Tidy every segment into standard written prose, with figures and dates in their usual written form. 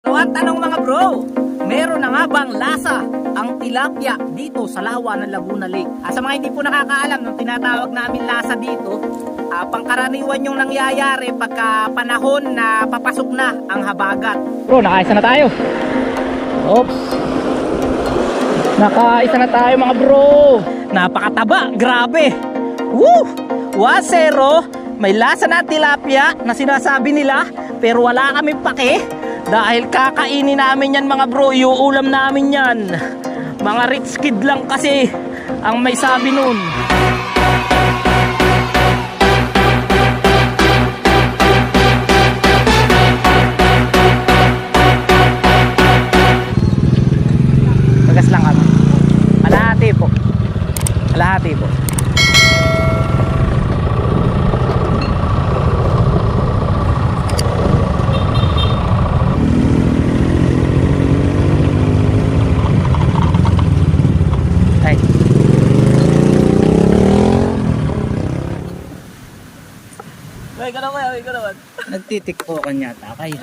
So ang tanong mga bro, meron na nga bang lasa ang tilapia dito sa lawa ng Laguna Lake? Sa mga hindi po nakakaalam, nung tinatawag namin lasa dito, pangkaraniwan yung nangyayari pagka panahon na papasok na ang habagat. Bro, nakaisa na tayo. Oops. Nakaisa na tayo mga bro. Napakataba, grabe. Woo! 1-0. May lasa na tilapia na sinasabi nila, pero wala kaming pake. Dahil kakainin namin yan mga bro, iuulam namin yan. Mga rich kid lang kasi ang may sabi nun. Tagas lang kami. Kalahati po. Kalahati po. Nagtitiktokan yata kayo.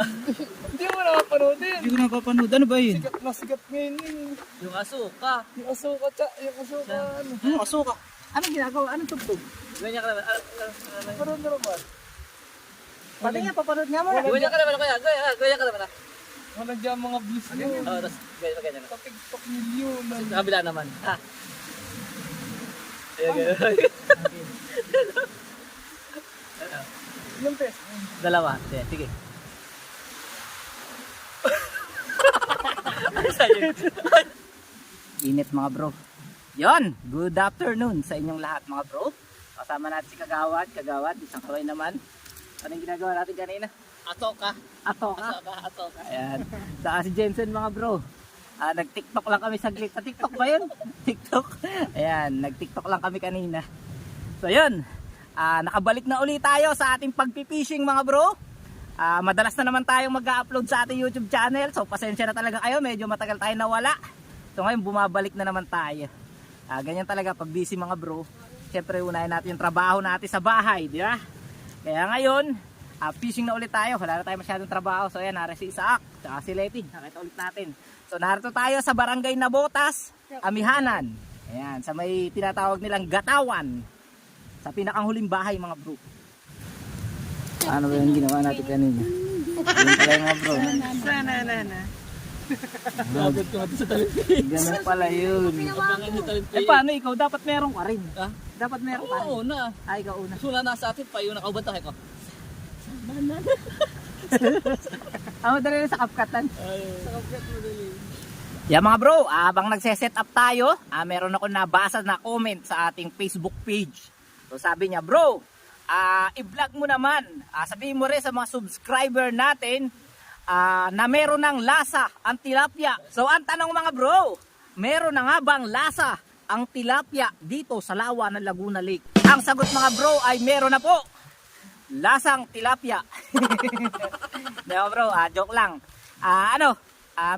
Hindi mo napapanood yun. Hindi ko napapanood. Ano ba yun? Sigat na sigat ngayon yun. Yung asuka. Yung asuka, yung asuka, ano. Yung asuka. Anong ginagawa? Anong tugtog? Ganyan ka naman. Parang na naman. Pati nga, papanood nga mo na. Ganyan ka naman. Ganyan ka naman. Walang dyan mga views nyo. Oo, tapos ganyan ka. Patigpak milyon. Sa kabila naman. Ha? Ayan, ganyan. Ilang pes? Dalawa. Sige. Ano sa'yo? Init mga bro. Yon, good afternoon sa inyong lahat mga bro. Kasama natin si Kagawad. Kagawad, isang kaway naman. Anong ginagawa natin kanina? Atoka. Atoka. Atoka. Ayan. Saka si Jensen mga bro. Nag-tiktok lang kami saglit. TikTok ba yun? TikTok. Ayan, nag-tiktok lang kami kanina. So yun. Nakabalik na ulit tayo sa ating pagpipishing mga bro. Madalas na naman tayong mag-upload sa ating YouTube channel. So pasensya na talaga kayo. Medyo matagal tayo nawala. So ngayon bumabalik na naman tayo. Ganyan talaga pag busy mga bro. Siyempre unahin natin yung trabaho natin sa bahay. Di ba? Kaya ngayon fishing na ulit tayo. Wala na tayo masyadong trabaho. So ayan, nara si Isaac tsaka si Leti. Nakita ulit natin. So narito tayo sa Barangay Nabotas, Amihanan. Ayan, sa may tinatawag nilang Gatawan. Sa pinakang huling bahay mga bro. Ano ba yung ginawa natin kanina? Yun pala yung mga bro. Na. Labot ko natin sa talipin. Ganun pala yun. Abangan nyo talipin. Paano ikaw? Dapat meron ka rin. Ha? Dapat meron ka rin. Oo na. Ikaw una. Sula na sa atin pa yung nakaubantay ko. Dali na sa kapkatan. Sa kapkat mo dali. Yeah mga bro, habang nagse-set up tayo, meron ako nabasa na comment sa ating Facebook page. So sabi niya, bro, i-vlog mo naman, sabihin mo rin sa mga subscriber natin na meron ng lasa ang tilapia. So ang tanong mga bro, meron na nga bang lasa ang tilapia dito sa lawa ng Laguna Lake? Ang sagot mga bro ay meron na po. Lasang tilapia. Diba bro, joke lang.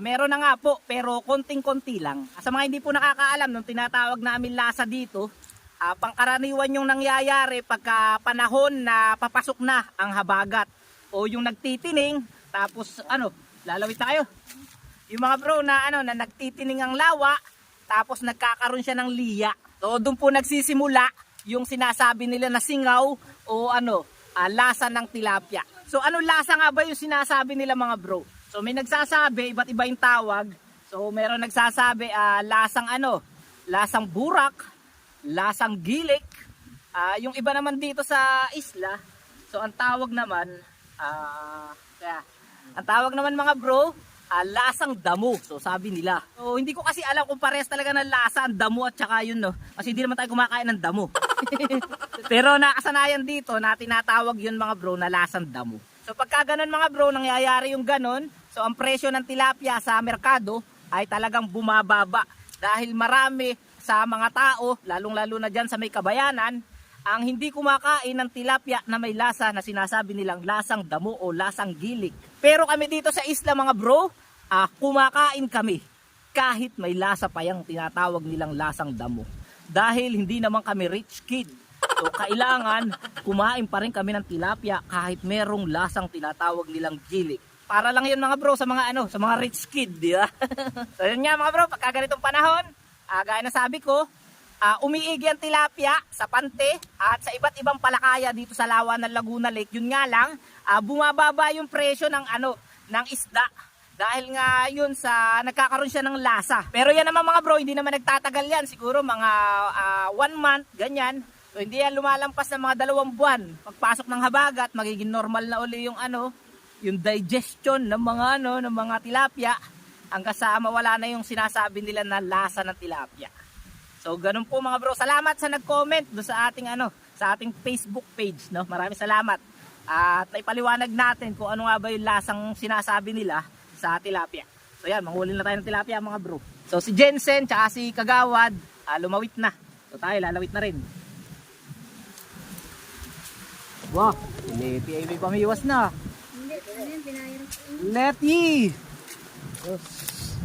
Meron na nga po, pero konting-konti lang. Sa mga hindi po nakakaalam, nung tinatawag namin lasa dito, pangkaraniwan yung nangyayari pagka panahon na papasok na ang habagat o yung nagtitining tapos lalawit tayo yung mga bro na na nagtitining ang lawa tapos nagkakaroon siya ng liya. So doon po nagsisimula yung sinasabi nila na singaw o lasa ng tilapia. So ano lasa nga ba yung sinasabi nila mga bro? So may nagsasabi iba't iba yung tawag. So meron nagsasabi lasang lasang burak, lasang gilik. Yung iba naman dito sa isla, so ang tawag naman mga bro, lasang damo. So sabi nila. So hindi ko kasi alam kung parehas talaga ng lasa ang damo at saka yun kasi hindi naman tayo kumakain ng damo. Pero nakasanayan dito na tinatawag yun mga bro na lasang damo. So pagka ganun mga bro, nangyayari yung ganun, so ang presyo ng tilapia sa merkado ay talagang bumababa dahil marami sa mga tao, lalong-lalo na dyan sa may kabayanan, ang hindi kumakain ng tilapia na may lasa na sinasabi nilang lasang damo o lasang gilik. Pero kami dito sa isla mga bro, kumakain kami kahit may lasa pa yung tinatawag nilang lasang damo. Dahil hindi naman kami rich kid. So kailangan kumain pa rin kami ng tilapia kahit merong lasang tinatawag nilang gilik. para lang yun mga bro sa mga ano, sa mga rich kid, di ba? So yun nga mga bro, pagka ganitong panahon, gaya na sabi ko, umiigi ang tilapia sa Pante at sa iba't ibang palakaya dito sa lawa ng Laguna Lake. Yun nga lang, bumababa yung presyo ng ano, ng isda. Dahil nga yun sa nagkakaroon siya ng lasa. Pero yan naman mga bro, hindi naman nagtatagal yan. Siguro mga 1 month, ganyan. So hindi yan lumalampas ng mga 2 buwan. Pagpasok ng habagat, magiging normal na uli yung ano, yung digestion ng mga ano, ng mga tilapia hanggang sa mawala na yung sinasabi nila na lasa ng tilapia. So ganun po mga bro. Salamat sa nag-comment do sa ating ano, sa ating Facebook page, no. Maraming salamat. At naipaliwanag natin kung ano nga ba yung lasang sinasabi nila sa tilapia. So yan, manghuli na tayo ng tilapia mga bro. So si Jensen tsaka si Kagawad, lumawit na. So tayo lalawit na rin. Wow, Leti ay may pamiwas na. Leti!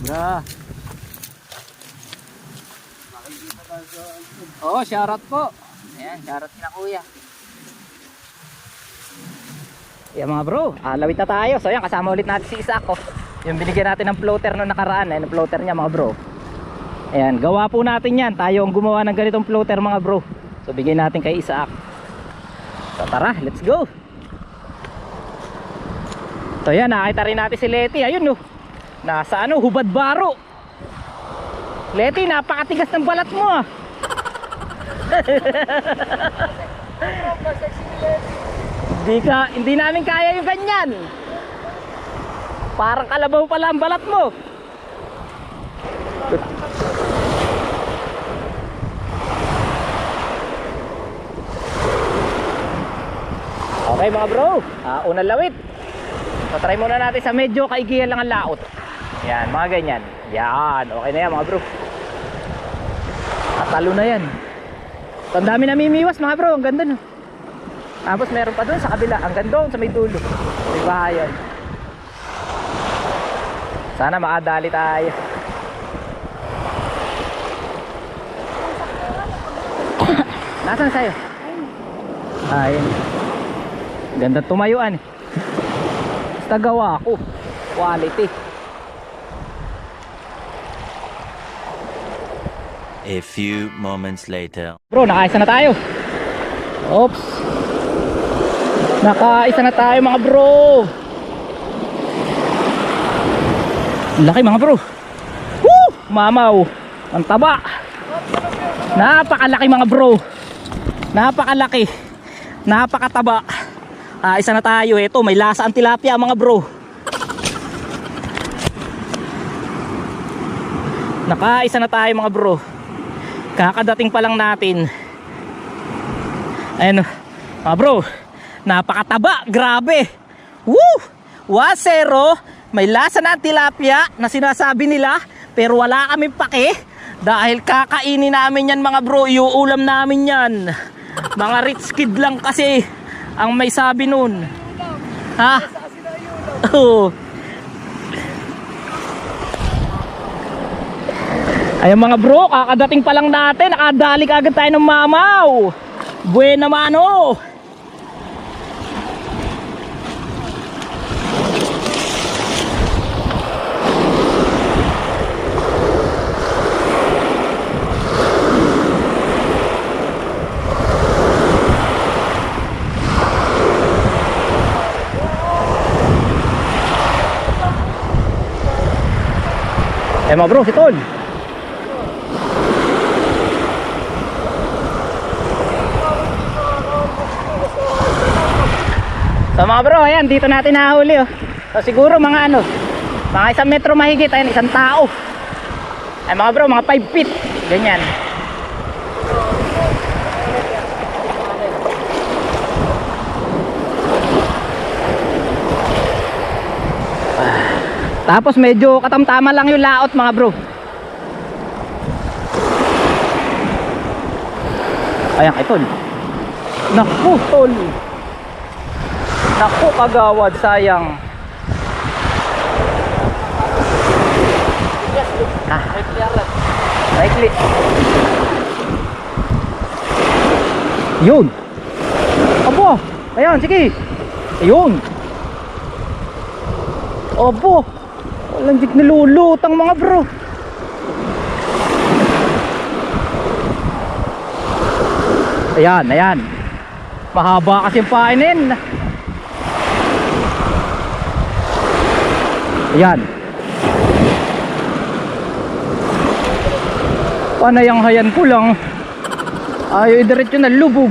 Bra. Oh, shoutout po. Ayan, shoutout kina kuya. Yan mga bro, lawit na tayo. So yan, kasama ulit natin si Isako. Yung binigyan natin ng floater no nakaraan. Ayan, yung floater niya mga bro. Ayan, gawa po natin yan. Tayo ang gumawa ng ganitong floater mga bro. So bigyan natin kay Isaac. So tara, let's go. So yan, nakita rin natin si Leti. Ayun no, nasa ano, hubad baro. Leti, napakatigas ng balat mo ah. Hindi namin kaya yung ganyan. Parang kalabaw pala ang balat mo. Okay mga bro, unang lawit. So try muna natin sa medyo kaigihan lang ang laot. Yan, mga ganyan. Yan, okay na yan mga bro. Talo na yan. So, ang dami namimiwas mga bro, ang ganda no. Tapos meron pa doon sa kabila, ang ganda doon sa may dulo. May bahayan. Sana makadali tayo. Nasaan sa'yo? Ayun. Ganda tumayuan. Basta gawa ako. Quality. A few moments later. Bro, nakaisa na tayo. Oops. Nakaisa na tayo mga bro. Laki mga bro. Woo! Mamaw. Ang taba. Napakalaki mga bro. Napakalaki. Napakataba. Isa na tayo. Ito, may lasa ang tilapia mga bro. Nakaisa na tayo mga bro. Kakadating pa lang natin. Ayan mga bro, napakataba, grabe. Woo! 1-0. May lasa na tilapia na sinasabi nila, pero wala kaming pake dahil kakainin namin yan mga bro. Iuulam namin yan. Mga rich kid lang kasi ang may sabi nun. Ha? Oo. Ayan mga bro, kakadating pa lang natin, nakadali agad tayo ng mamaw. Buena mano. Ayan mga bro, si Tol. So mga bro, ayan, dito natin nahuli oh. So siguro mga ano, mga 1 metro mahigit, ayan, 1 tao. Ay mga bro, mga 5 feet, ganyan. Tapos medyo katamtama lang yung laot mga bro. Ayan kay Tol. Naku Tol. Naku Kagawad, sayang. Likely. Yun. Abo. Ayan, sige. Ayun. Opo, walang jig nilulutang mga bro. Ayan, ayan. Mahaba kasi yung painin. Ayan. Panayang hayan ko lang. Ayaw idiretso na lubog.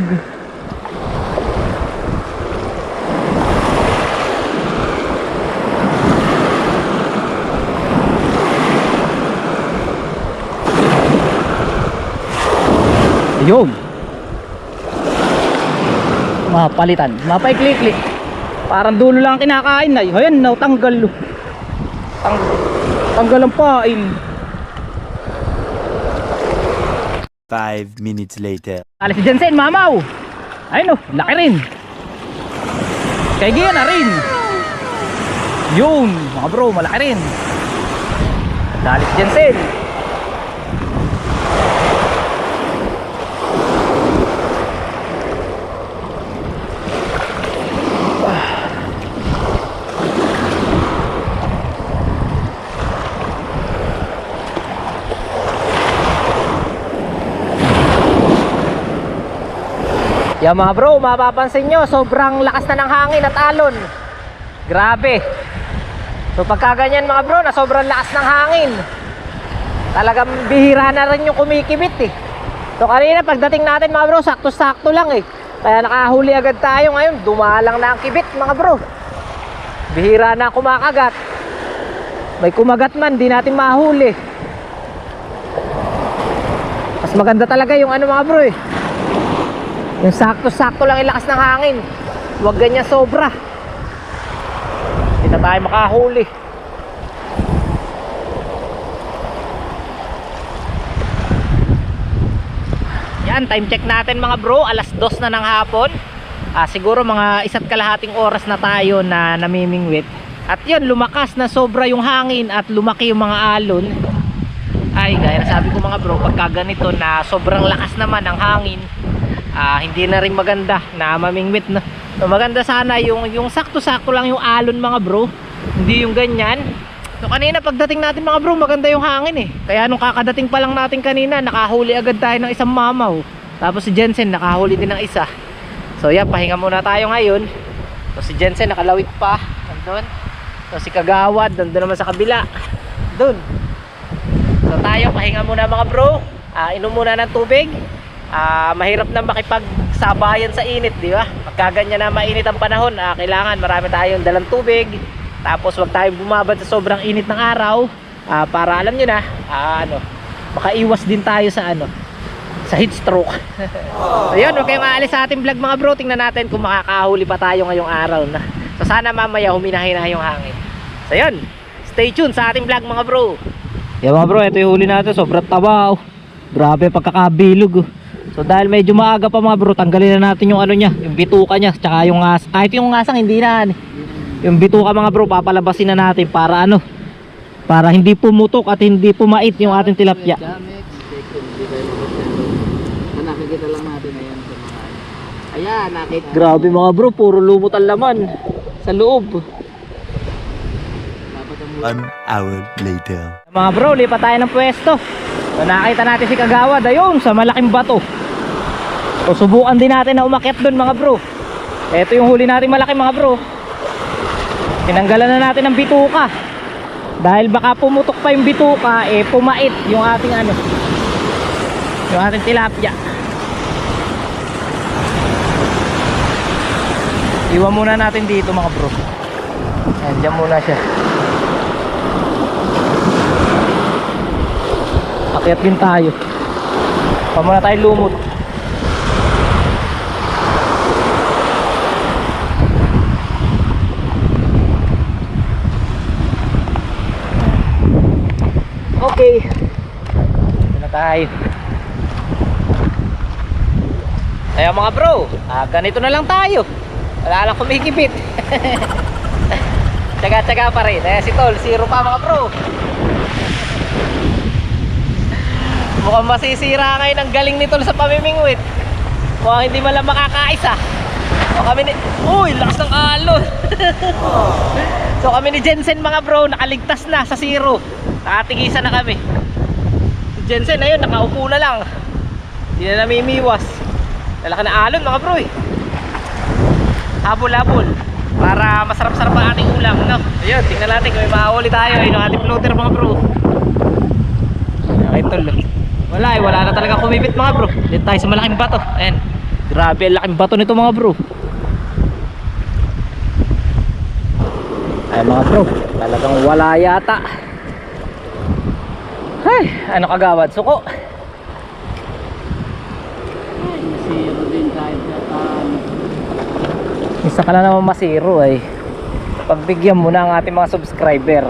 Ayun. Mapalitan, mapaiklik-klik. Parang dulo lang ang kinakain na. Ayan, tanggal. Tanggal ang pain. 5 minutes later. Alis si Jensen, mamaw. Ayun, laki rin. Kaya ganyan na rin. Yun, mga bro, malaki rin. Alis si Jensen. Yan mga bro, mapapansin nyo, sobrang lakas na ng hangin at alon. Grabe. So pagka ganyan mga bro, na sobrang lakas ng hangin, talagang bihira na rin yung kumikibit eh. So kanina pagdating natin mga bro, sakto-sakto lang eh. Kaya nakahuli agad tayo ngayon, dumalang na ang kibit mga bro. Bihira na kumakagat. May kumagat man, di natin mahuli. Mas maganda talaga yung ano mga bro eh, yung sakto-sakto lang yung lakas ng hangin. Huwag ganyan sobra. Hindi na tayo makahuli. Yan, time check natin mga bro. Alas 2 na ng hapon. Siguro mga 1.5 oras na tayo na namimingwit. At yun, lumakas na sobra yung hangin at lumaki yung mga alon. Ay, gaya na sabi ko mga bro, pagka ganito na sobrang lakas naman ng hangin, hindi na rin maganda na mamingwit na. So, maganda sana yung sakto-sakto lang yung alon mga bro, hindi yung ganyan. So kanina pagdating natin mga bro, maganda yung hangin eh. Kaya nung kakadating pa lang natin kanina, nakahuli agad tayo ng isang mamaw. Tapos si Jensen nakahuli din ng isa. So yan, pahinga muna tayo ngayon. So si Jensen nakalawit pa nandun. So si Kagawad nandun naman sa kabila dun. So tayo pahinga muna mga bro, inom muna ng tubig. Mahirap na makipagsabayan sa init, di ba? Pagkaganyan na mainit ang panahon, kailangan marami tayong dalang tubig. Tapos wag tayong bumabad sa sobrang init ng araw, para alam nyo na, makaiwas din tayo sa sa heat stroke. So yun, huwag kayong aalis sa ating vlog mga bro. Tingnan natin kung makakahuli pa tayo ngayong araw na. So sana mamaya huminahin na yung hangin. So yun, stay tuned sa ating vlog mga bro. Yan mga bro, ito yung huli natin, sobrang taba. Grabe pagkakabilog. So dahil medyo maaga pa mga bro, tanggalin na natin yung niya, yung bituka niya, tsaka yung ngas. Kahit yung ngasang hindi na. Yung bituka mga bro, papalabasin na natin para para hindi pumutok at hindi pumait yung ating tilapia. Nakikita lang natin ngayon sa mga ayan, nakita. Grabe mga bro, puro lumot ang laman sa loob. 1 hour later. Mga bro, lipat tayo ng pwesto. So nakita natin si Kagawad ayun sa malaking bato. So subukan din natin na umakyat doon mga bro. Ito yung huli natin malaki mga bro. Tinanggalan na natin ng bituka. Dahil baka pumutok pa yung bituka, pumait yung ating yung ating tilapia. Iwan muna natin dito mga bro. Ayan, dyan muna siya. Akyat din tayo. Pa muna tayo lumot. Okay. Ito na tayo. Ayan mga bro, ganito na lang tayo. Wala lang kumikipit. Tsaga-tsaga pa rin. Si Tol, zero pa mga bro. Mukhang masisira ngayon ang galing ni Tol sa pamimingwit. Mukhang hindi malang makakaisa. O kami ni... Uy, lakas ng alon. So kami ni Jensen mga bro, nakaligtas na sa zero. Nakatigisan na kami. Si Jensen ayun, nakaupo na lang. Hindi na namimiwas. Lalaki na alon mga bro eh. Habol-habol. Para masarap-sarap ang ating ulam, no? Ayun, tingnan natin kung may mahuli tayo. Ayun ang ating floater mga bro. Ayun tol. Wala na talaga kumipit mga bro. Dito tayo sa malaking bato. Ayan. Grabe, ang laking bato nito mga bro. Ay mga bro, talagang wala yata. Ay, ano kagawad? Suko. Zero din kahit na Isa ka na naman masiro ay. Pagbigyan mo na ang ating mga subscriber.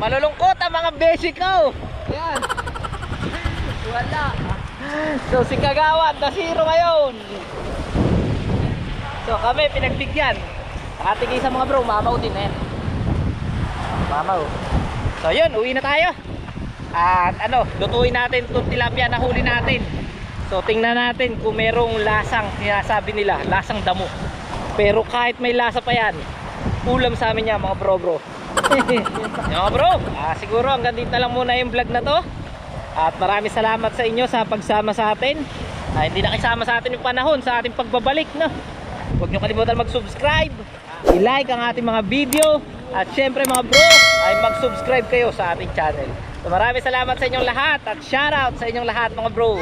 Malulungkot ang mga beshi ko. Yan. Wala. So si Kagawad na zero ngayon. So kami pinagbigyan. Nakatigay sa mga bro, mamaw din eh. Mamaw. So yun, uwi na tayo. At ano, lutuin natin itong tilapia na huli natin. So tingnan natin kung merong lasang, sinasabi nila, lasang damo. Pero kahit may lasa pa yan, ulam sa amin yan mga bro. Mga bro, siguro hanggang dito na lang muna yung vlog na to. At maraming salamat sa inyo sa pagsama sa atin. Hindi na kasama sa atin yung panahon sa ating pagbabalik, no? Huwag nyo kalimutan mag-subscribe, i-like ang ating mga video. At syempre mga bro, ay mag-subscribe kayo sa ating channel. So maraming salamat sa inyong lahat. At shoutout sa inyong lahat mga bro.